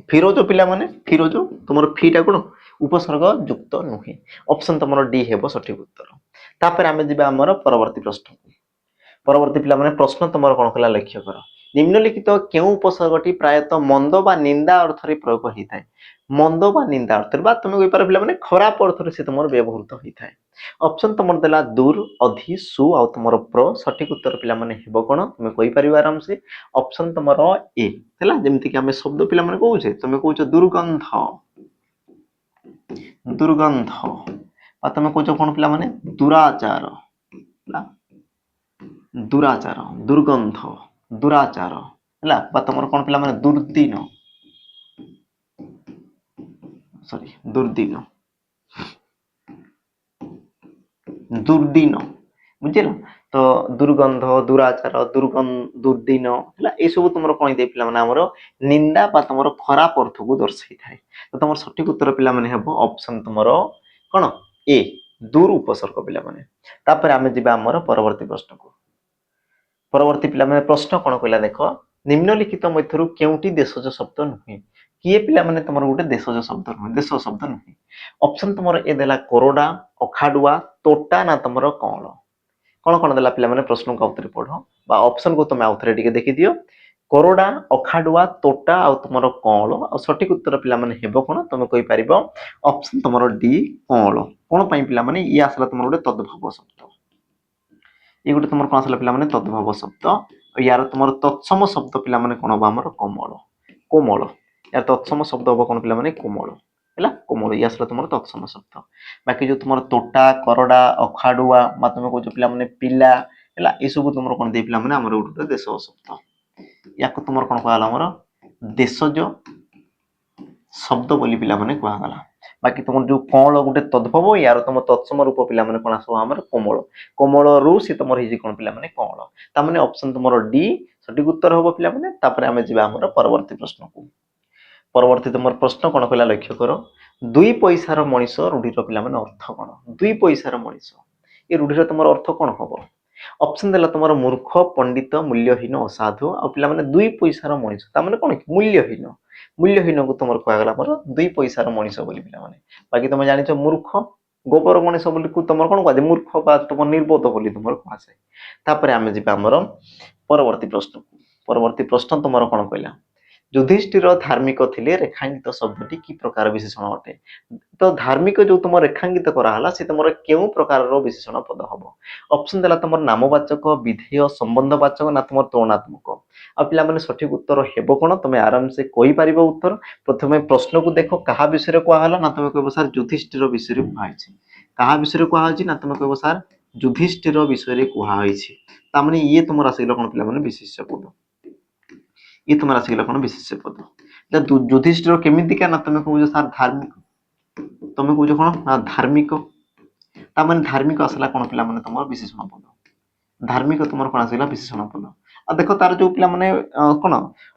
फिरोज पे फिरोज तुम फीटा कौन उपसर्ग युक्त नुहे ऑप्शन तुम डी हे सठिक उत्तर आम जा आम परवर्ती प्रश्न परवर्ती पे प्रश्न तुम कौन कला लक्ष्य कर निम्नलिखित क्यों उपसर्गटी प्रायतः मंद बा निंदा अर्थ प्रयोग होता है मंद बा निंदा अर्थ तुम कहीपर पे खराब अर्थ से तुम व्यवहृत होता है ऑप्शन तुम देला दूर अधि सु आ तुम प्र सठिक उत्तर पे कौन तुम कहीपर आराम से ऑप्शन तुम ए है जमीक आम शब्द पे कहे तुम कौच दुर्गंध दुर्गंध तुम कौच कौन पे दुराचार दुराचार दुर्गंध दुराचार है तुम कौन पे दुर्दिन सॉरी दुर्दिन दुर्दिन बुझल तो दुर्गंध दुराचार दुर्दिन है ये सब तुम कौन दे पे निंदा तुम खराब अर्थ को दर्शाई थाए तो तुम सठिक उत्तर पे ऑप्शन तुम कौन ए दूर उपसर्ग पिला माने तापर आमे जिबा हमर परवर्ती प्रश्न को परवर्ती पिला माने प्रश्न कोन कहला देखो निम्नलिखित मध्यरु केउटी देशज शब्द नुहे किए पिला माने तमर गोटे देशज शब्द नुहे देश शब्द नुहे ऑप्शन तमर ए देला कोरोडा अखाडुआ तोटा ना तमर कौन कौन कौन देला पिला माने प्रश्न को आउतरे पढो बा ऑप्शन को तुम आउतरे टिके देखि दियो कोरोडा अखाडुआ तोटा आ तुमर कौल आ सठिक उत्तर पिला माने हेबो कोन तुम कहि परिबो ऑप्शन तुमर डी कौल कोन पई पिला माने ई आसला तुमर गोटे तद्भव शब्द ये गोटे तुमर कोन आसला पिला माने तद्भव शब्द यार तुमर तत्सम शब्द पिला माने कोन बा हमर कोमल कोमल यार तत्सम शब्द हो कोन पिला माने कोमल हैला कोमल ये आसला तुमर तत्सम शब्द बाकी जो तुमर तोटा कोरोडा अखाडुआ मा तुम को जो पिला माने पिला हैला ए सब तुमर कोन दे पिला माने हमर गोटे देश शब्द याको तुमर कोन कहला हमर देशज शब्द बोली पिला माने कहला गला बाकी तुमर जो कोमल गोटे तद्भव यार तुम तत्सम रूप पिला माने कोन आसो हमर कोमल कोमल रु से तुमर हिजी कोन पिला माने कोमल ता माने ऑप्शन तुमर डी सठिक उत्तर होबो पिला माने तापर हमें जिबा हमर परवर्ती प्रश्न को परवर्ती तुमर प्रश्न कोन कहला लक्ष्य करो दुई पैसार मनीष रूढ़ीर पिला माने अर्थ कोन दुई पैसार मनीष ए रूढ़ीर तुमर अर्थ कोन होबो ऑप्शन देला तुमर मूर्ख पंडित मूल्यहीन असाधु आ पिला माने दुई पैसार मनीष ता माने कोन मूल्यहीन मूल्यहीन को तुमर कहला गला हमर दुई पैसार मनीष बोली पिला माने बाकी तुम जानिछ मूर्ख गोबर गणेश बोली को तुमर कोन कहदे मूर्ख बा तुम निर्बोध बोली तुमर कहसे तापर हमें जिबा हमर परवर्ती प्रश्न तुमर कोन कहला युधिष्ठिर धार्मिक थिले रेखांकित शब्दटी की प्रकार विशेषण अटे तो धार्मिक जो तुम रेखांकित कराला से तुम केउ प्रकार विशेषण पद हम ऑप्शन देला तुम नामवाचक विधेय संबंधवाचक ना तुम तुलनात्मक आ पिला माने सठिक उत्तर हेबो कोन तुम आराम से कहि परिबो उत्तर प्रथमे प्रश्न को देखो कहा विषय कहला ना तुम कहबो सर युधिष्ठिर विषय कहैछि कहा विषय कहैछि ना तुम कहबो सर युधिष्ठिर विषय कहैछि ता माने ये तुम आसिल कोन पिला माने विशेष्य पद ये तुम्हारा आसिल कोन विशेष्य पद युधिष्ठिर केमितिका ना तुम कहबो सर धार्मिक तुम कहबो कोन ना धार्मिक ता माने धार्मिक आसला कोन पिला माने तुम विशेषण पद धार्मिक तुम कोन आसिला विशेषण पद आ देखो तार जो पिला माने कोन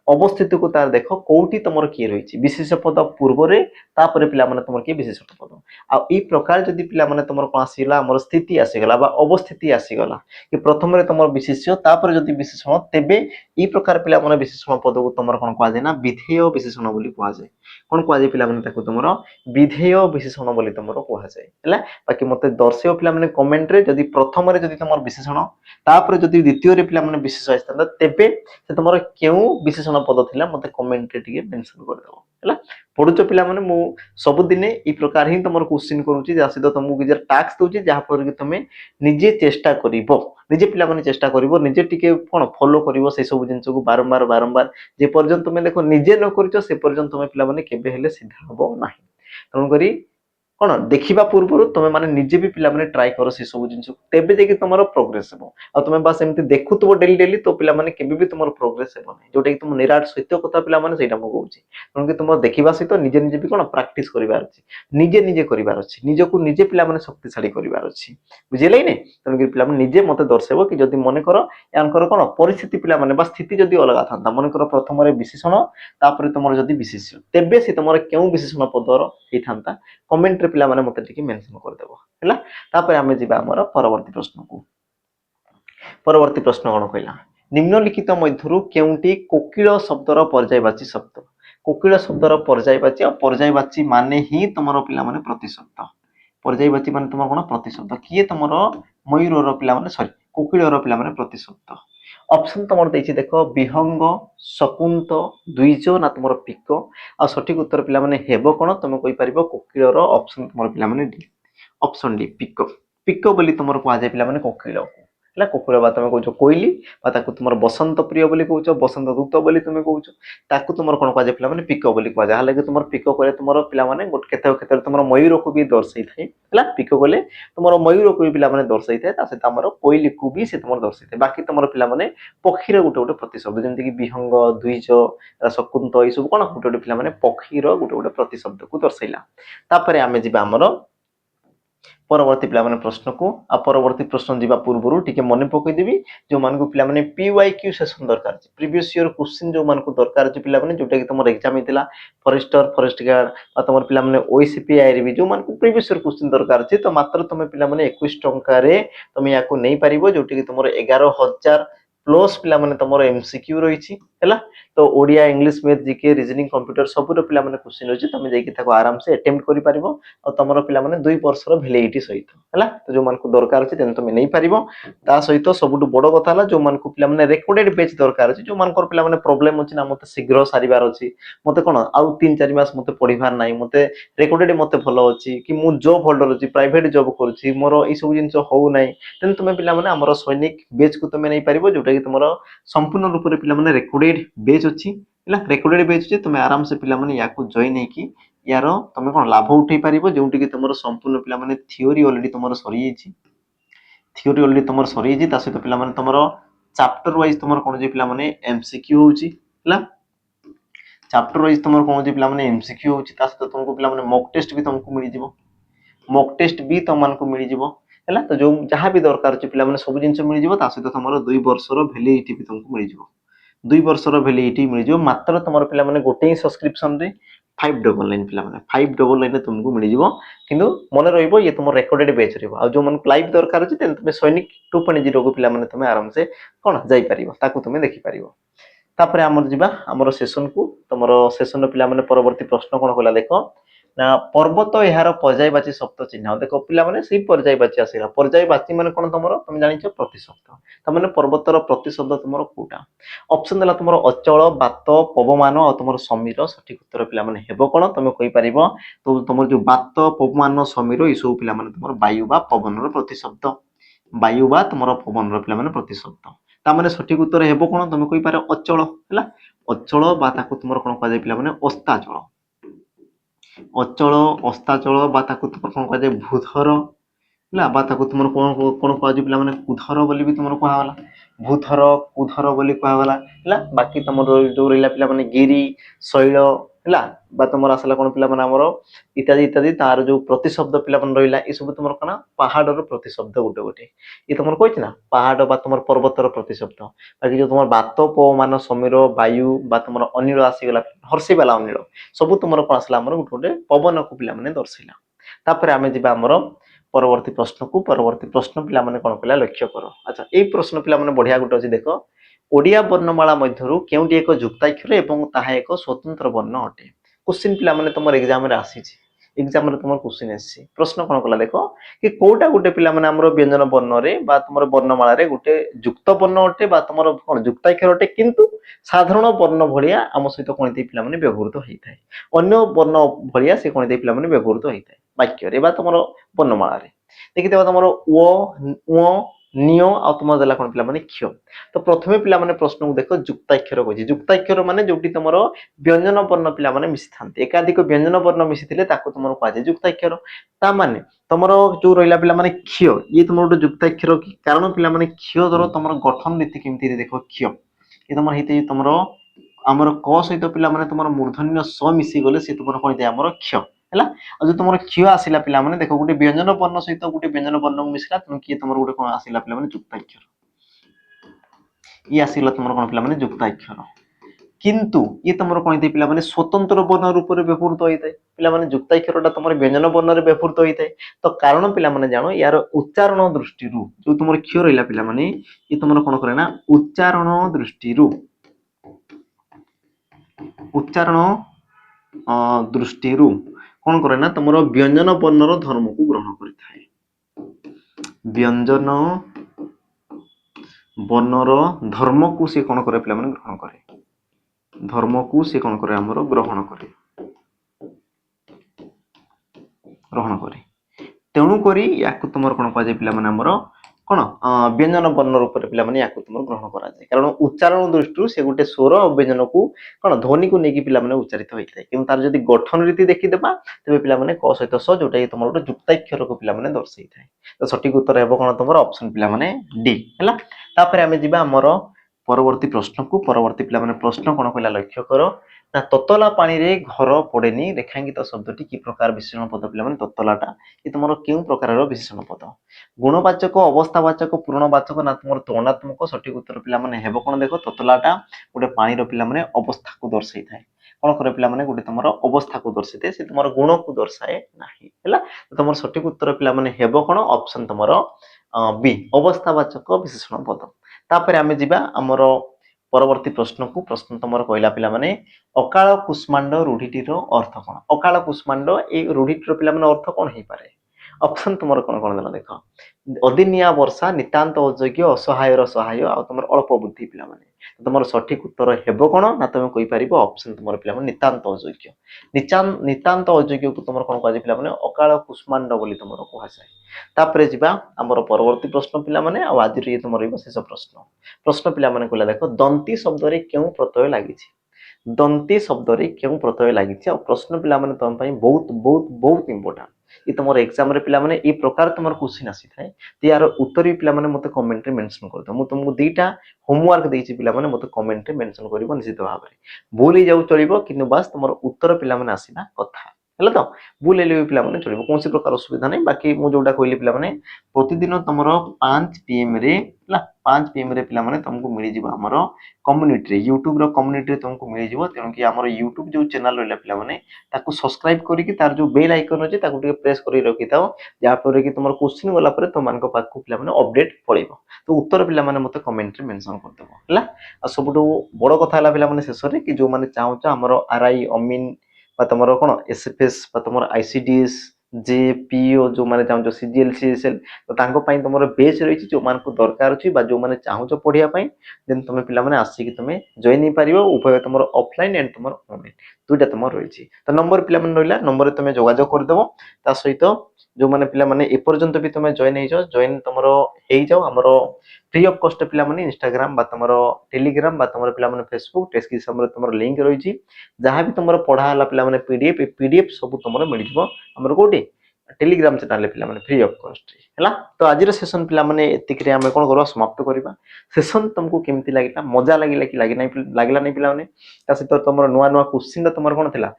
अवस्थित को तार देखो कोउटी तुमर की रहिछि विशेष पद पूर्व रे तापर पिला माने तुमर की विशेषण पद आ ई प्रकार जदी पिला माने तुमर कोन आसिला हमर स्थिति आसी गला बा अवस्थिति आसी गला कि प्रथम रे तुमर विशेष्य तापर जदी विशेषण तेबे ई प्रकार पिला माने विशेषण पद को तुमर कोन कहआ जाय ना विधेय विशेषण बोली कहआ जाय कोन कहआ जाय पिला माने ताको तुमर विधेय विशेषण बोली तुमर कहआ जाय हैला बाकी मते दर्शय पिला माने कमेंट रे जदी प्रथम रे जदी तुमर विशेषण तापर जदी द्वितीय रे पिला माने विशेष आइस्ता तेबे से तुमर केउ विशेषण पद थिला मते कमेंट रे टिके मेंशन कर देबो हैला पढुचो पिला माने मु सब दिन ई प्रकार ही तुमर क्वेश्चन करूची जासी तो तुमको किजर टास्क दोची जहा पर कि तुमे निजे चेष्टा करिवो निजे पिला माने चेष्टा करिवो निजे टिके कोन फॉलो करिवो से सब जिंस को बारंबार जे पर्यंत तुमे देखो निजे न करिचो से पर्यंत तुमे पिला माने केबे हेले सीधा हबो नाही तन करी कोन देखिबा पूर्व तुमे माने निजे भी पिला माने ट्राई करो से सब जिंस तेबे जे कि तुमरो प्रोग्रेस हेबो आ तुमे बस एमती देखुतबो डेली तो पिला माने केबे भी तुमरो प्रोग्रेस हेबो नै जोटा कि तुम निराट सत्य कथा पिला माने सेटा मो कहूची तन कि तुम देखिबा सहित निजे निजे भी कोन प्रैक्टिस करिवार अछि निजे करिवार अछि निजे को निजे पिला माने शक्तिशाली करिवार अछि बुझिले नै तन कि पिला माने निजे मते दर्शेबो कि जदी मने करो यानकर कोन परिस्थिति पिला माने बा स्थिति जदी अलग थांता मने करो प्रथम रे विशेषण तापर तुमरो जदी विशेष्य तेबे से तुमरो केउ विशेषण पदर हे थांता कमेंट रे पिला माने मते टिके मेंशन कर देबो हैला तापर हमें जिबा हमर परवर्ती प्रश्न को परवर्ती प्रश्न कोन कहला निम्नलिखित मध्यरु केउटी कोकिल शब्दर पर्यायवाची शब्द कोकिल शब्दर पर्यायवाची आ पर्यायवाची माने ही तुमरो पिला माने प्रतिशब्द पर्यायवाची माने तुमरो कोन प्रतिशब्द किए तुमरो मयूरर पिला माने सॉरी कोकिलर पिला माने प्रतिशब्द ऑप्शन तुमर देछि देखो विहंग शकुंत द्विज ना तुमरो पिक आ सठिक उत्तर पिला माने हेबो कोन तुम कहि परिबो कोकिलर ऑप्शन तुमरो पिला माने D option D pick pick बोली तुमर कहआ जाय पिला माने कोकिल हैला कोकिल बा तुम कहउछो कोइली बा ताकू तुमर बसंत प्रिय बोली कहउछो बसंत दूत बोली तुम कहउछो ताकू तुमर कोन कहआ जाय पिला माने पिक बोली कहआ जाय हाले कि तुमर पिक करे तुमर पिला माने गोट केते केते तुमर मयूर को भी दर्शाई थाए हैला पिक कोले तुमर मयूर को भी पिला माने दर्शाई थाए ता से तमरो कोइली को भी से तुमर दर्शाई थाए बाकी तुमर पिला माने पक्षीर गोटे गोटे प्रतिशब्द जेंति कि विहंग द्विज शकुंत ई सब कोन गोटे गोटे पिला माने पक्षीर गोटे गोटे प्रतिशब्द को दर्शाइला तापरे आमे जिबा हमरो परवर्ती पिला माने प्रश्न को आ परवर्ती प्रश्न जीवा पूर्व टिके मन पकई देबी जो मान को पिला माने पीवाईक्यू सेशन दरकार अछि प्रीवियस ईयर क्वेश्चन जो मान को दरकार अछि पिला माने जोटा कि तमर एग्जाम हितला फॉरेस्टर फॉरेस्ट गार्ड आ तमर पिला माने ओसीपी आईआरबी जो मान को प्रीवियस ईयर क्वेश्चन दरकार अछि तो मात्र तमे पिला माने 21 टंका रे तमे याको नै परिबो जोटा कि तमर 11000 प्लस पिला माने तमर एमसीक्यू रहिछि हैला तो Odia English math GK reasoning computer सब रो पिला माने क्वेश्चन अछि तमे जाई कि ताको आराम से अटेम्प्ट करि परिबो और तमरो पिला माने 2 वर्षर वैलिडिटी सहित हैला तो जो मान को दरकार अछि तेन तमे नै परिबो ता सहित सबुटु बड़ कथा हला जो मान को पिला माने रेकॉर्डेड बैच दरकार अछि जो मान को पिला माने प्रॉब्लम अछि ना मते शीघ्र सारिबार अछि मते कोन आउ 3-4 मास मते पढिबार नै मते रेकॉर्डेड मते भलो अछि कि मु जॉब होल्डर अछि प्राइवेट जॉब करूछि मोर ई सब जिंस हो नै तेन तमे पिला माने हमर सैनिक बैच को तमे नै परिबो जोटा कि तमरो संपूर्ण रूप रे पिला माने रेकॉर्डेड बैच अछि हैला रेकॉर्डेड बैच अछि तमे आराम से पिला माने याको जॉइन नै कि यारो तमे कोन लाभ उठै परिबो जोंटी कि तमरो संपूर्ण पिला माने थ्योरी ऑलरेडी तमरो सरी छि थ्योरी ऑलरेडी तमरो सरी छि ता सहित पिला माने तमरो चैप्टर वाइज तमरो कोन जे पिला माने एमसीक्यू होउछि हैला चैप्टर वाइज तमरो कोन जे पिला माने एमसीक्यू होउछि ता सहित तुमको पिला माने मॉक टेस्ट भी तुमको मिली जिवो मॉक टेस्ट भी तम मान को मिली जिवो हैला तो जो जहां भी दरकार छि पिला माने सब जिंस मिली जिवो ता सहित तमरो 2 वर्षर वैलिडिटी भी तुमको मिली जिवो 2 वर्षर वैलिडिटी मिली जिवो मात्र तमरो पिला माने गोटे ही सब्सक्रिप्शन रे 599 पिला माने 599 रे तुमको मिली जिवो किंतु मन रहिबो ये तुम रेकॉर्डेड बैच रहबो आ जो मन लाइव दरकार छि तेन तुमे सैनिक 2.0 को पिला माने तुमे आराम से कोन जाई परिबो ताकू तुमे देखि परिबो तापरे हमर जिबा हमर सेशन को तमरो सेशन पिला माने परवर्ती प्रश्न कोन कला देखो ना पर्वत एहार पर्यायवाची शब्द चिन्ह देखो पिला माने सेही पर्यायवाची आसीला पर्यायवाची माने कोन तमरो तुम जानिछो प्रतिशब्द त माने पर्वतर प्रतिशब्द तमरो कोटा ऑप्शन देला तमरो अचल बात पवमान और तमरो समीर सठिक उत्तर पिला माने हेबो कोन तमे कहि परिबो तो तमरो जो बात पवमान समीर ई सब पिला माने तमरो वायु बा पवनर प्रतिशब्द वायु बा तमरो पवनर पिला माने प्रतिशब्द ता माने सठिक उत्तर हेबो कोन तमे कहि पारे अचल हैला अचल बा ताकू तमरो कोन कह जाय पिला माने अस्ताचल अचल अस्ताचल बा ताकू तुमर कोन कह जाय भूधर हैला बा ताकू तुमर कोन कोन कह जाय पिला माने कुधर बोली भी तुमर कहा वाला भूधर कुधर बोली कहा वाला हैला बाकी तुमर जो रहिला पिला माने गिरी शैल हैला बा तुमर आसला कोन पिला माने हमरो इत्यादि इत्यादि तार जो प्रतिशब्द पिला माने रहिला ई सब तुमर कोन पहाड़र प्रतिशब्द गुटे गुटे ई तुमर कहछि ना पहाड़ बा तुमर पर्वतर प्रतिशब्द बाकी जो तुमर बात पवमान समीर वायु बा तुमर अनिल आसी गेला हर्षी वाला अनिल सब तुमर कोन आसला हमर गुटे गुटे पवन को पिला माने दर्शिला तापर आमे जिबा हमर परवर्ती प्रश्न को परवर्ती प्रश्न पिला माने कोन पिला लक्ष्य करो अच्छा ए प्रश्न पिला माने बढ़िया गुटे अछि देखो ओडिया वर्णमाला मध्यरु केउटी एक जुक्ताक्षर एवं ताहा एक स्वतंत्र वर्ण अटे क्वेश्चन पिला माने तुमर एग्जाम रे आसी छि एग्जाम रे तुमर क्वेश्चन आसी प्रश्न कोन कला देखो कि कोटा गुटे पिला माने हमर व्यंजन वर्ण रे बा तुमर वर्णमाला रे गुटे जुक्त वर्ण अटे बा तुमर कोन जुक्ताक्षर अटे किंतु साधारण वर्ण भलिया हम सहित कोन दे पिला माने व्यवहृत होई थाए अन्य वर्ण भलिया से कोन दे पिला माने व्यवहृत होई थाए वाक्य रे बा तुमर वर्णमाला रे देखि देबा तुमर ओ नियो आ तुम देला कोन पिला माने क्ष तो प्रथमे पिला माने प्रश्न को देखो जुक्ताक्षर कहछि जुक्ताक्षर माने जोटी तुमर व्यंजन वर्ण पिला माने मिसि थांते एकाधिक व्यंजन वर्ण मिसिथिले ताको तुमर कहछि जुक्ताक्षर ता माने तुमर जो रहिला पिला माने क्ष ये तुमर गोटे जुक्ताक्षर की कारण पिला माने क्ष दर तुमर गठन रीति केमति देखो क्ष ये तुमर हिते तुमर हमर क सहित पिला माने तुमर मूर्धन्य स मिसि गले से तुमर कहते हमर क्ष हैला आ जो तुमर क्ष आसिला पिला माने देखो गुटे व्यंजन वर्ण सहित गुटे व्यंजन वर्ण मिसला तुम की तुमर गुटे कोन आसिला पिला माने जुक्ताक्षर ये आसिला तुमर कोन पिला माने जुक्ताक्षर किंतु ये तुमर कोन दे पिला माने स्वतंत्र वर्ण रूप रे व्यवहृत होइतै पिला माने जुक्ताक्षरटा तुमर व्यंजन वर्ण रे व्यवहृत होइतै तो कारण पिला माने जानो यार उच्चारण दृष्टि रु जो तुमर क्ष रहिला पिला माने ये तुमर कोन करे ना उच्चारण दृष्टि रु कोन करे ना तुमर व्यंजन वर्णर धर्म को ग्रहण करि थाए व्यंजन वर्णर धर्म को से कोन करे पिला माने ग्रहण करे धर्म को से कोन करे हमरो ग्रहण करे तेणु करी याकु तुमर कोन कह जाय पिला माने हमरो कोन व्यंजन वर्ण रूप रे पिला माने याकु तुमर ग्रहण करा जाय कारण उच्चारण दृष्टि से गुटे स्वर और व्यंजन को कोन ध्वनि को नेकी पिला माने उच्चारित होइतै किंतु तार जदी गठन रीति देखि देबा तबे पिला माने क सहित स जोटा तुमर गुटे जुक्ताक्षर को पिला माने दर्शाइतै तो सठिक उत्तर हेबो कोन तुमर ऑप्शन पिला माने डी हैला तापर हमें जिबा हमरो परवर्ती प्रश्न को परवर्ती पिला माने प्रश्न कोन कहला लक्ष्य करो ना ततला पानी रे घर पड़ेनी रेखांकित शब्दटी कि प्रकार विशेषण पद पिला माने ततलाटा ये तुमरो केउ प्रकारर विशेषण पद गुणवाचक अवस्थावाचक पूर्णवाचक ना तुमरो तुलनात्मक सठिक उत्तर पिला माने हेबो कोन देखो ततलाटा गोटे पानी रो पिला माने अवस्था को दर्शाई थाए कोन करे पिला माने गोटे तुमरो अवस्था को दर्शाइते से तुमरो गुण को दर्शाए नाही हैला तुमरो सठिक उत्तर पिला माने हेबो कोन ऑप्शन तुमरो बी अवस्थावाचक विशेषण पद तापर आमे जिबा हमरो परवर्ती प्रश्न को प्रश्न तुमरो कहला पिला माने अकाल कुष्मांड रूढ़ीटीर अर्थ कोन अकाल कुष्मांड ए रूढ़ीटीर पिला माने अर्थ कोन हेई पारे ऑप्शन तुमरो कोन कोन देला देखो अदिनिया वर्षा नितांत अयोग्य असहायर सहाय आ तुमरो अल्प बुद्धि पिला माने तुमरो सठिक उत्तर हेबो कोन ना तुम कहि परिबो ऑप्शन तुमरो पिला माने नितांत अयोग्य नितांत अयोग्य को तुमरो कोन कहजे पिला माने अकाल कुष्मांड बोली तुमरो कहै जाय तापरे जिबा हमरो परवर्ती प्रश्न पिला माने आ आज रे तुमरो इबो शेष प्रश्न प्रश्न पिला माने कहला देखो दंती शब्द रे केउ प्रत्यय लागिछि दंती शब्द रे केउ प्रत्यय लागिछि आ प्रश्न पिला माने तुम पई बहुत बहुत बहुत इंपोर्टेंट ये तुम एग्जाम रे पिला माने ए प्रकार तुम क्वेश्चन आसी थाए तो यार उत्तर भी पिला माने मते कमेंट रे मेंशन कर दो मु तुमको दुईटा होमवर्क देछि पिला माने मते कमेंट रे मेंशन करिवो निश्चित भाव रे भूल ही जाऊ चलिबो किंतु बस तुम उत्तर पिला माने आसीना कथा हेला तो भूल हेले पिला माने चलिबो कोनसी प्रकार असुविधा नै बाकी मु जोडा कहली पिला माने प्रतिदिन तुमरो 5 पीएम रे हला 5 पीएम रे पिला माने तुमको मिली जिवो हमरो कम्युनिटी रे YouTube रो कम्युनिटी रे तुमको मिली जिवो तेनु कि हमरो YouTube जो चैनल रहला पिला माने ताकू सब्सक्राइब करी कि तार जो बेल आइकन अछि ताकू टिके प्रेस करी रखि थाओ जा पर कि तुमरो क्वेश्चन गला पर तुम मानको पाकू पिला माने अपडेट पड़िबो तो उत्तर पिला माने मते कमेंट रे मेंशन कर देबो हला आ सबटो बड़ कथा हला पिला माने शेष रे कि जो माने चाहौ हमरो आरआई अमीन बा तुमरो कोन एसएफएस बा तुमरो आईसीडीएस जेपीओ जो माने चाहौ सीजीएल सीएसएल तो तांको पई तुमरो बेच रहिछि जो मानको दरकार अछि बा जो माने चाहौ पढिया पई देन तुमे पिला माने आसी कि तुमे जॉइन ही परिबो उभय तुमरो ऑफलाइन एंड तुमरो ऑनलाइन दुइटा तुमरो रहिछि तो नंबर पिला माने रहला नंबर रे तुमे जोगाजोग कर देबो ता सहित जो माने पिला माने ए पर्यंत भी तुमे जॉइन हे जाओ जॉइन तुमरो हेई जाओ हमरो फ्री ऑफ कॉस्ट पिला माने इंस्टाग्राम बा तुमरो टेलीग्राम बा तुमरो पिला माने फेसबुक डिस्क्रिप्शन रे तुमरो लिंक रहिछि जहां भी तुमरो पढा हला पिला माने पीडीएफ सब तुमरो मिल जिवो हमरो कोठी टेलीग्राम चैनल पिला माने फ्री ऑफ कॉस्ट हैला तो आज रो सेशन पिला माने एतिक रे हम कोन करबा समाप्त करबा सेशन तुमको केमती लागिला मजा लागिला कि लागिला नै पिला माने ता सहित तुमरो नुवा नुवा क्वेश्चन तुमरो कोन थिला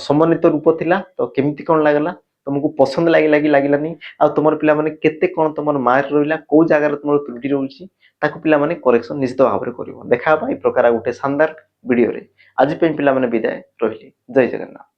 समन्वित रूप थिला तो केमती कोन लागला तुमको पसंद लागिला कि लागिला नै आ तुमर पिला माने केते कोन तुमर मार्क रहिला को जगह रे तुमरो त्रुटि रहउछि ताकू पिला माने करेक्शन निश्चित भाव रे करिवो देखा बा ए प्रकार गुटे शानदार वीडियो रे आज पे पिला माने विदाय रहिली जय जगन्नाथ।